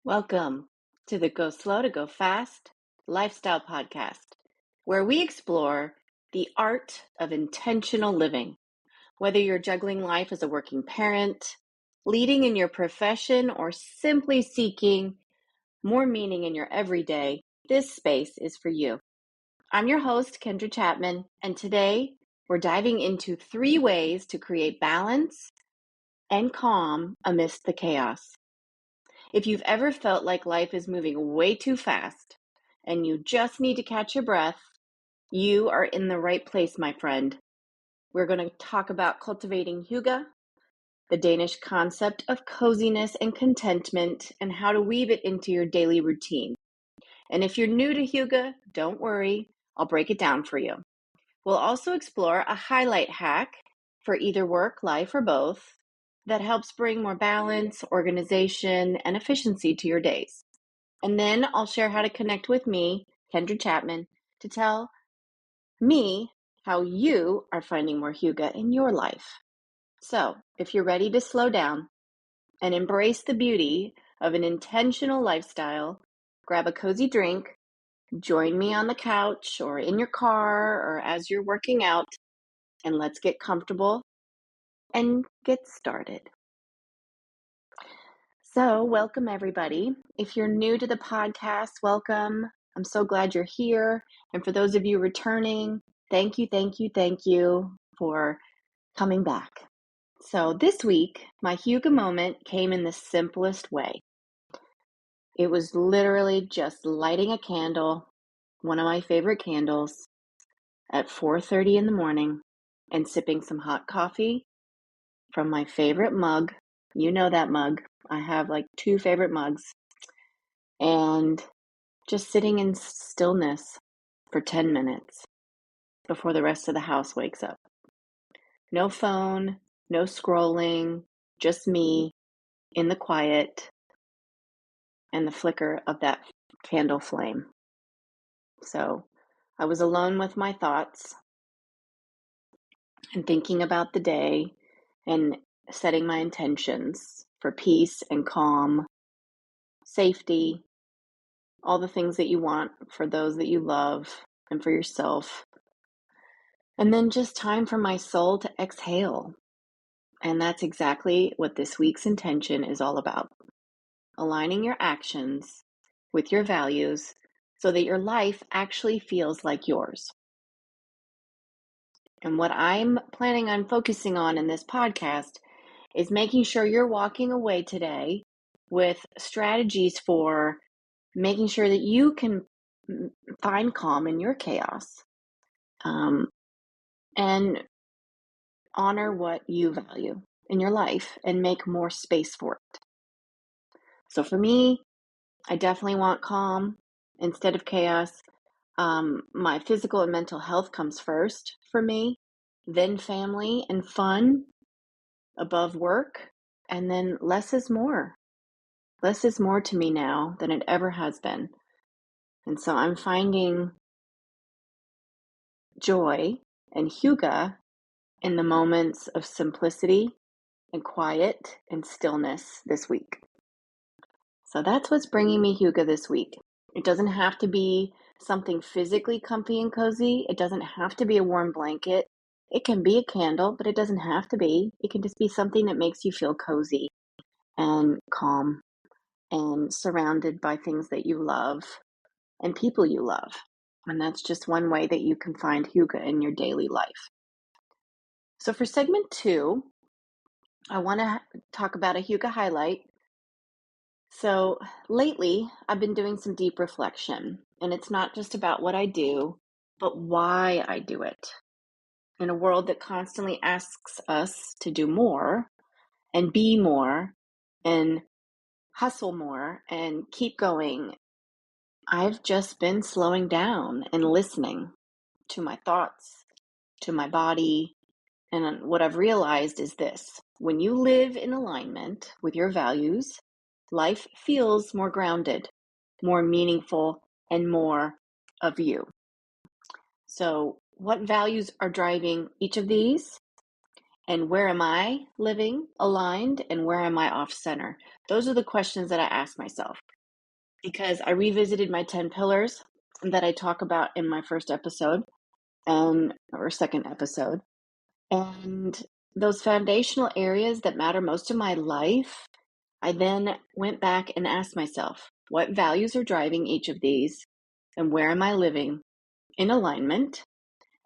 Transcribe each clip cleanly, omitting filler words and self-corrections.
Welcome to the Go Slow to Go Fast Lifestyle Podcast, where we explore the art of intentional living. Whether you're juggling life as a working parent, leading in your profession, or simply seeking more meaning in your everyday, this space is for you. I'm your host, Kendra Chapman, and today we're diving into 3 ways to create balance and calm amidst the chaos. If you've ever felt like life is moving way too fast and you just need to catch your breath, you are in the right place, my friend. We're going to talk about cultivating hygge, the Danish concept of coziness and contentment, and how to weave it into your daily routine. And if you're new to hygge, don't worry, I'll break it down for you. We'll also explore a highlight hack for either work, life, or both that helps bring more balance, organization, and efficiency to your days. And then I'll share how to connect with me, Kendra Chapman, to tell me how you are finding more hygge in your life. So, if you're ready to slow down and embrace the beauty of an intentional lifestyle, grab a cozy drink, join me on the couch or in your car or as you're working out, and let's get comfortable and get started. So, welcome everybody. If you're new to the podcast, welcome. I'm so glad you're here. And for those of you returning, thank you for coming back. So, this week, my hygge moment came in the simplest way. It was literally just lighting a candle, one of my favorite candles, at 4:30 in the morning and sipping some hot coffee from my favorite mug. You know that mug. I have like 2 favorite mugs. And just sitting in stillness for 10 minutes before the rest of the house wakes up. No phone, no scrolling, just me in the quiet and the flicker of that candle flame. So I was alone with my thoughts and thinking about the day and setting my intentions for peace and calm, safety, all the things that you want for those that you love and for yourself. And then just time for my soul to exhale. And that's exactly what this week's intention is all about. Aligning your actions with your values so that your life actually feels like yours. And what I'm planning on focusing on in this podcast is making sure you're walking away today with strategies for making sure that you can find calm in your chaos, and honor what you value in your life and make more space for it. So for me, I definitely want calm instead of chaos. My physical and mental health comes first for me, then family and fun above work, and then less is more. Less is more to me now than it ever has been. And so I'm finding joy and hygge in the moments of simplicity and quiet and stillness this week. So that's what's bringing me hygge this week. It doesn't have to be something physically comfy and cozy. It doesn't have to be a warm blanket. It can be a candle, but it doesn't have to be. It can just be something that makes you feel cozy and calm and surrounded by things that you love and people you love. And that's just one way that you can find hygge in your daily life. So for segment 2, I want to talk about a hygge highlight. So lately, I've been doing some deep reflection, and it's not just about what I do, but why I do it. In a world that constantly asks us to do more and be more and hustle more and keep going, I've just been slowing down and listening to my thoughts, to my body. And what I've realized is this: when you live in alignment with your values, life feels more grounded, more meaningful, and more of you. So, what values are driving each of these? And where am I living aligned and where am I off center? Those are the questions that I ask myself because I revisited my 10 pillars that I talk about in my first episode or second episode. And those foundational areas that matter most in my life, I then went back and asked myself, what values are driving each of these? And where am I living in alignment?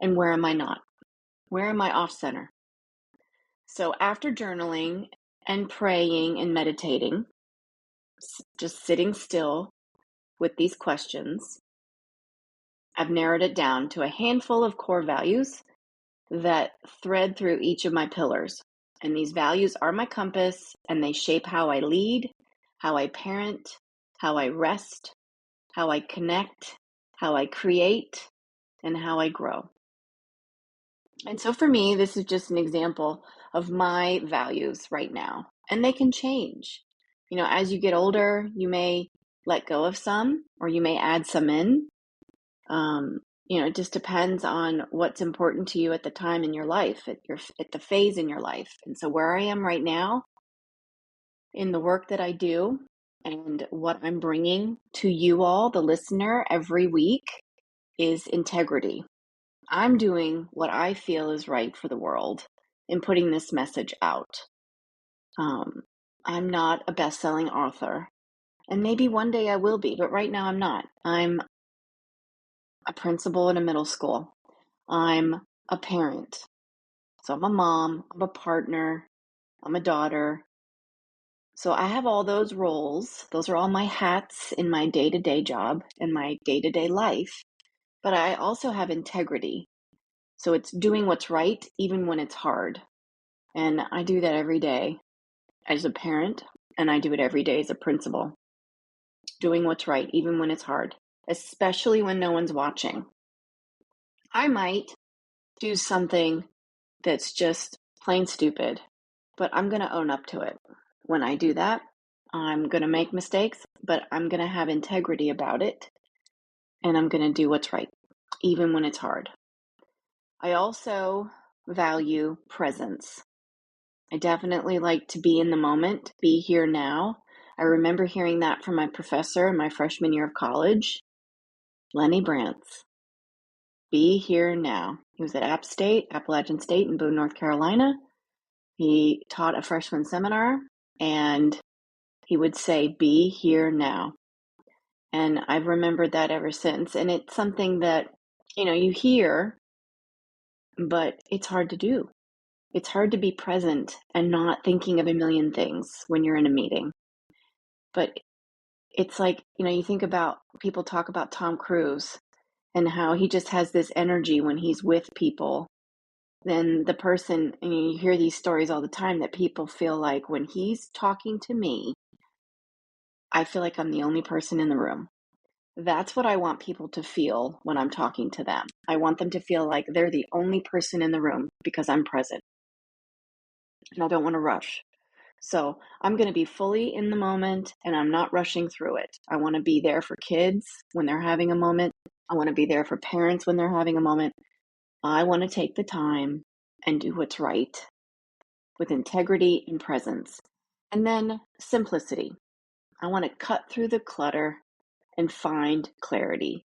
And where am I not? Where am I off center? So after journaling and praying and meditating, just sitting still with these questions, I've narrowed it down to a handful of core values that thread through each of my pillars. And these values are my compass, and they shape how I lead, how I parent, how I rest, how I connect, how I create, and how I grow. And so for me, this is just an example of my values right now, and they can change. You know, as you get older, you may let go of some, or you may add some in. It just depends on what's important to you at the time in your life, at the phase in your life. And so where I am right now in the work that I do and what I'm bringing to you all, the listener, every week is integrity. I'm doing what I feel is right for the world in putting this message out. I'm not a best-selling author, and maybe one day I will be, but right now I'm not. I'm a principal in a middle school. I'm a parent. So I'm a mom, I'm a partner, I'm a daughter. So I have all those roles. Those are all my hats in my day-to-day job and my day-to-day life. But I also have integrity. So it's doing what's right even when it's hard. And I do that every day as a parent, and I do it every day as a principal. Doing what's right even when it's hard, especially when no one's watching. I might do something that's just plain stupid, but I'm going to own up to it. When I do that, I'm going to make mistakes, but I'm going to have integrity about it, and I'm going to do what's right, even when it's hard. I also value presence. I definitely like to be in the moment, be here now. I remember hearing that from my professor in my freshman year of college, Lenny Brantz. Be here now. He was at Appalachian State in Boone, North Carolina. He taught a freshman seminar, and he would say, be here now. And I've remembered that ever since. And it's something that, you hear, but it's hard to do. It's hard to be present and not thinking of a million things when you're in a meeting. But it's like, you think about people talk about Tom Cruise and how he just has this energy when he's with people. Then the person, and you hear these stories all the time that people feel like when he's talking to me, I feel like I'm the only person in the room. That's what I want people to feel when I'm talking to them. I want them to feel like they're the only person in the room because I'm present and I don't want to rush. So I'm going to be fully in the moment and I'm not rushing through it. I want to be there for kids when they're having a moment. I want to be there for parents when they're having a moment. I want to take the time and do what's right with integrity and presence. And then simplicity. I want to cut through the clutter and find clarity.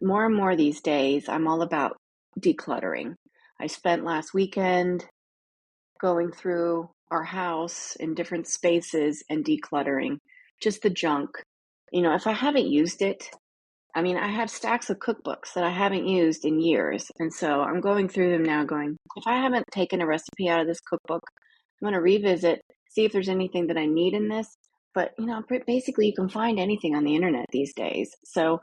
More and more these days, I'm all about decluttering. I spent last weekend going through our house in different spaces and decluttering just the junk. If I haven't used it, I have stacks of cookbooks that I haven't used in years. And so I'm going through them now going, if I haven't taken a recipe out of this cookbook, I'm going to revisit, see if there's anything that I need in this. But, basically you can find anything on the internet these days. So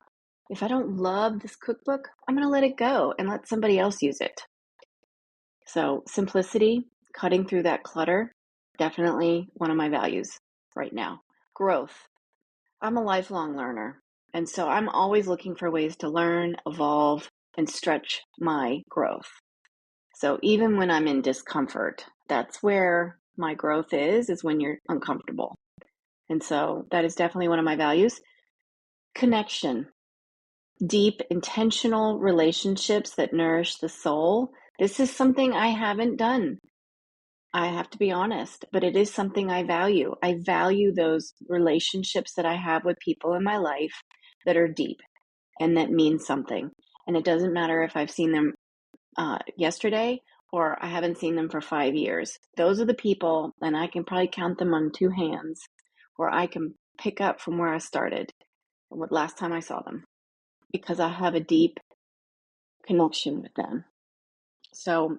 if I don't love this cookbook, I'm going to let it go and let somebody else use it. So simplicity, cutting through that clutter, definitely one of my values right now. Growth. I'm a lifelong learner. And so I'm always looking for ways to learn, evolve, and stretch my growth. So even when I'm in discomfort, that's where my growth is when you're uncomfortable. And so that is definitely one of my values. Connection, deep, intentional relationships that nourish the soul. This is something I haven't done I have to be honest, but it is something I value. I value those relationships that I have with people in my life that are deep and that mean something. And it doesn't matter if I've seen them yesterday or I haven't seen them for 5 years. Those are the people, and I can probably count them on two hands, where I can pick up from where I started and what last time I saw them, because I have a deep connection with them. So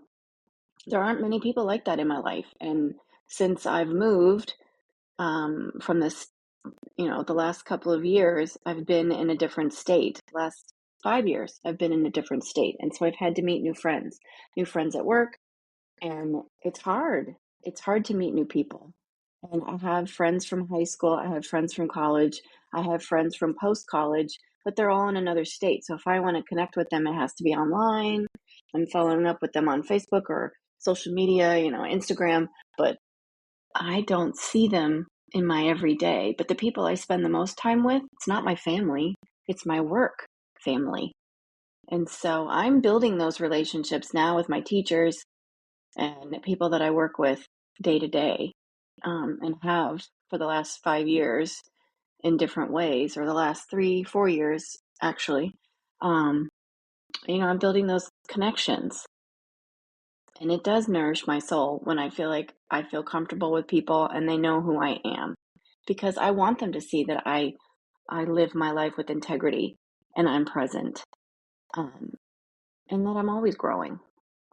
there aren't many people like that in my life. And since I've moved from this, the last couple of years, I've been in a different state. Last 5 years, I've been in a different state. And so I've had to meet new friends at work. And it's hard. It's hard to meet new people. And I have friends from high school. I have friends from college. I have friends from post college, but they're all in another state. So if I want to connect with them, it has to be online. I'm following up with them on Facebook or social media, Instagram, but I don't see them in my everyday. But the people I spend the most time with, it's not my family, it's my work family. And so I'm building those relationships now with my teachers and people that I work with day to day, and have for the last 5 years in different ways, or the last 3, 4 years, actually. I'm building those connections, and it does nourish my soul when I feel comfortable with people and they know who I am, because I want them to see that I live my life with integrity and I'm present, um, and that I'm always growing.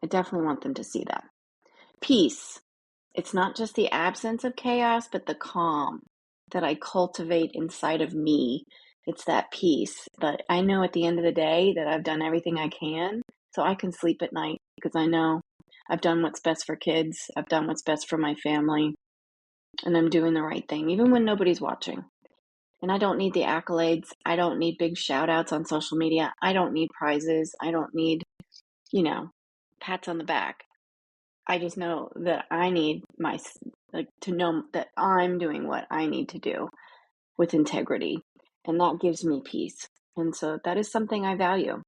I definitely want them to see that. Peace. It's not just the absence of chaos, but the calm that I cultivate inside of me. It's that peace. But I know at the end of the day that I've done everything I can, so I can sleep at night because I know I've done what's best for kids. I've done what's best for my family, and I'm doing the right thing, even when nobody's watching. And I don't need the accolades. I don't need big shout outs on social media. I don't need prizes. I don't need, you know, pats on the back. I just know that I need to know that I'm doing what I need to do with integrity, and that gives me peace. And so that is something I value.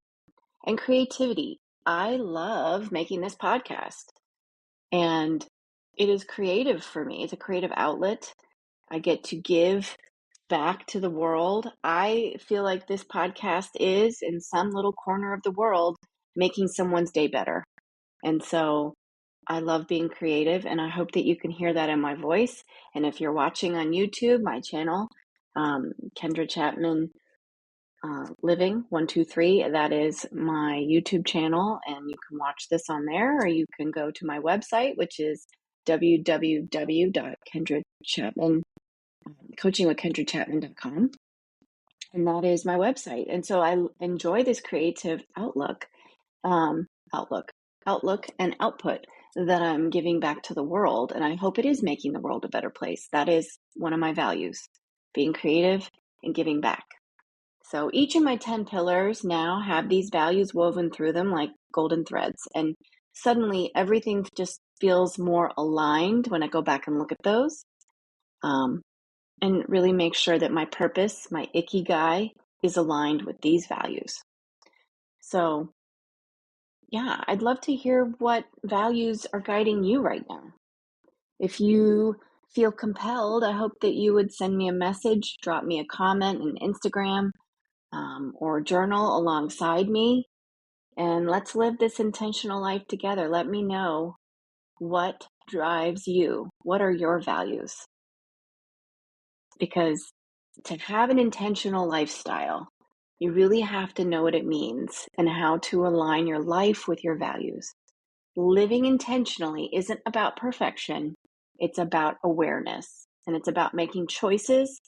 And creativity. I love making this podcast, and it is creative for me. It's a creative outlet. I get to give back to the world. I feel like this podcast is, in some little corner of the world, making someone's day better. And so I love being creative, and I hope that you can hear that in my voice. And if you're watching on YouTube, my channel, Kendra Chapman Living 123, that is my YouTube channel, and you can watch this on there, or you can go to my website, which is www.coachingwithkendrachapman.com, and that is my website. And so I enjoy this creative um, outlook, and output that I'm giving back to the world. And I hope it is making the world a better place. That is one of my values, being creative and giving back. So each of my 10 pillars now have these values woven through them like golden threads. And suddenly everything just feels more aligned when I go back and look at those, and really make sure that my purpose, my ikigai, is aligned with these values. So yeah, I'd love to hear what values are guiding you right now. If you feel compelled, I hope that you would send me a message, drop me a comment on Instagram, or journal alongside me, and let's live this intentional life together. Let me know what drives you. What are your values? Because to have an intentional lifestyle, you really have to know what it means and how to align your life with your values. Living intentionally isn't about perfection, it's about awareness, and it's about making choices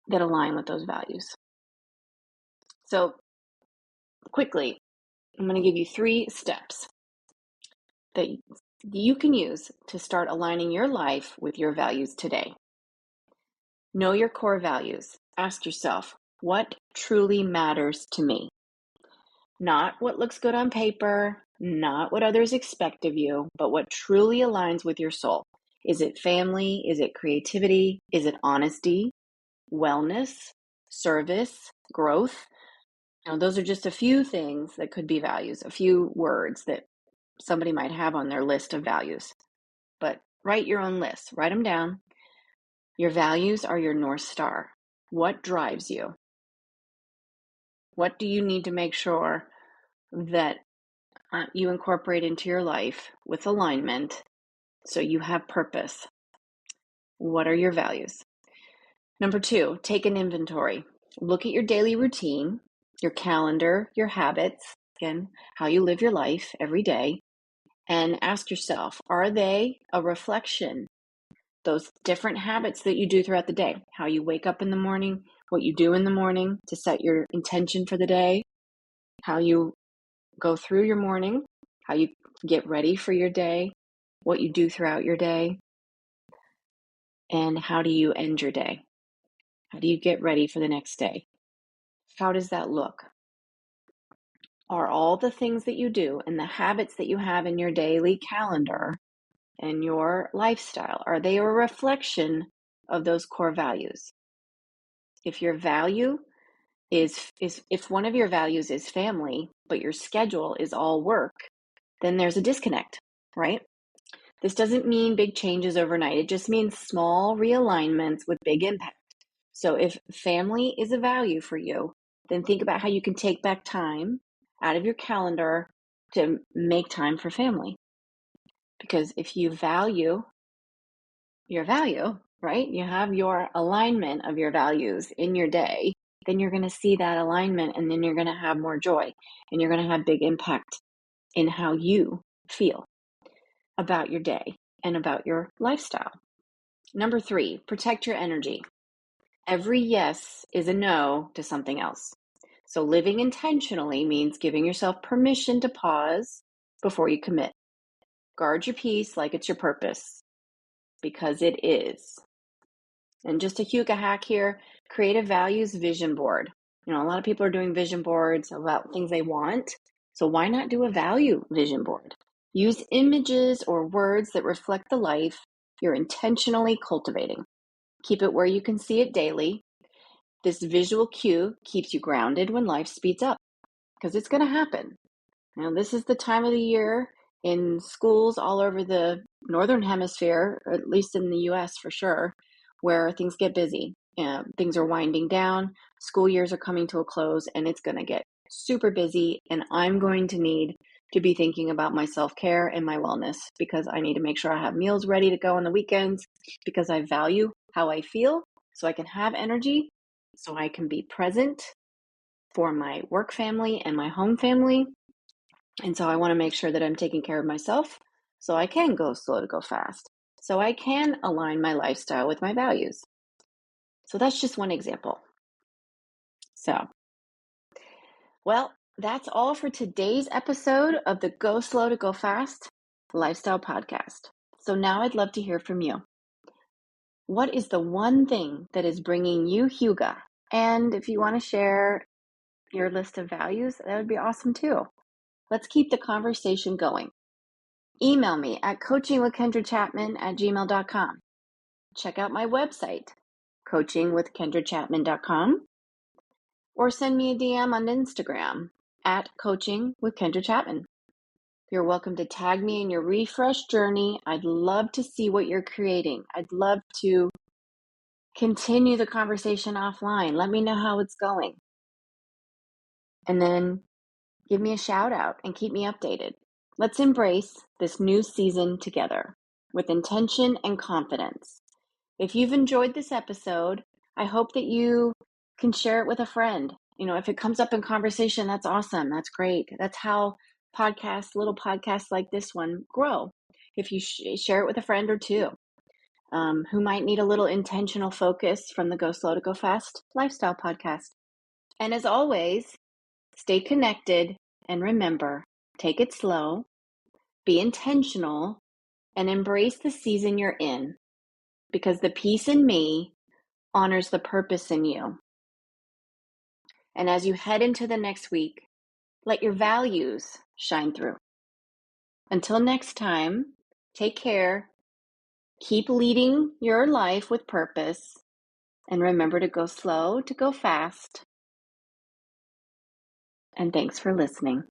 that align with those values. So, quickly, I'm going to give you 3 steps that you can use to start aligning your life with your values today. Know your core values. Ask yourself, what truly matters to me? Not what looks good on paper, not what others expect of you, but what truly aligns with your soul. Is it family? Is it creativity? Is it honesty, wellness, service, growth? Those are just a few things that could be values, a few words that somebody might have on their list of values. but write your own list. Write them down. Your values are your North Star. What drives you? What do you need to make sure that you incorporate into your life with alignment so you have purpose? What are your values? Number 2, take an inventory. Look at your daily routine, your calendar, your habits, again, how you live your life every day, and ask yourself, are they a reflection? Those different habits that you do throughout the day, how you wake up in the morning, what you do in the morning to set your intention for the day, how you go through your morning, how you get ready for your day, what you do throughout your day, and how do you end your day? How do you get ready for the next day? How does that look? Are all the things that you do and the habits that you have in your daily calendar and your lifestyle, are they a reflection of those core values? If your value is if one of your values is family, but your schedule is all work, then there's a disconnect, right? This doesn't mean big changes overnight. It just means small realignments with big impact. So if family is a value for you, then think about how you can take back time out of your calendar to make time for family. Because if you value your value, right? You have your alignment of your values in your day, then you're going to see that alignment and then you're going to have more joy and you're going to have big impact in how you feel about your day and about your lifestyle. Number 3, protect your energy. Every yes is a no to something else. So living intentionally means giving yourself permission to pause before you commit. Guard your peace like it's your purpose, because it is. And just a hygge hack here, create a values vision board. A lot of people are doing vision boards about things they want. So why not do a value vision board? Use images or words that reflect the life you're intentionally cultivating. Keep it where you can see it daily. This visual cue keeps you grounded when life speeds up, because it's going to happen. Now, this is the time of the year in schools all over the Northern Hemisphere, or at least in the US for sure, where things get busy. Things are winding down, school years are coming to a close, and it's going to get super busy. And I'm going to need to be thinking about my self-care and my wellness, because I need to make sure I have meals ready to go on the weekends, because I value how I feel so I can have energy, so I can be present for my work family and my home family. And so I want to make sure that I'm taking care of myself so I can go slow to go fast, so I can align my lifestyle with my values. So that's just one example. So, well, that's all for today's episode of the Go Slow to Go Fast Lifestyle Podcast. So now I'd love to hear from you. What is the one thing that is bringing you hygge? And if you want to share your list of values, that would be awesome too. Let's keep the conversation going. Email me at coachingwithkendrachapman@gmail.com. Check out my website, coachingwithkendrachapman.com, or send me a DM on Instagram at coachingwithkendrachapman. You're welcome to tag me in your refresh journey. I'd love to see what you're creating. I'd love to continue the conversation offline. Let me know how it's going. And then give me a shout out and keep me updated. Let's embrace this new season together with intention and confidence. If you've enjoyed this episode, I hope that you can share it with a friend. If it comes up in conversation, that's awesome. That's great. That's how little podcasts like this one grow. If you share it with a friend or two who might need a little intentional focus from the Go Slow to Go Fast lifestyle podcast. And as always, stay connected and remember, take it slow, be intentional, and embrace the season you're in, because the peace in me honors the purpose in you. And as you head into the next week, let your values shine through. Until next time, take care, keep leading your life with purpose, and remember to go slow to go fast. And thanks for listening.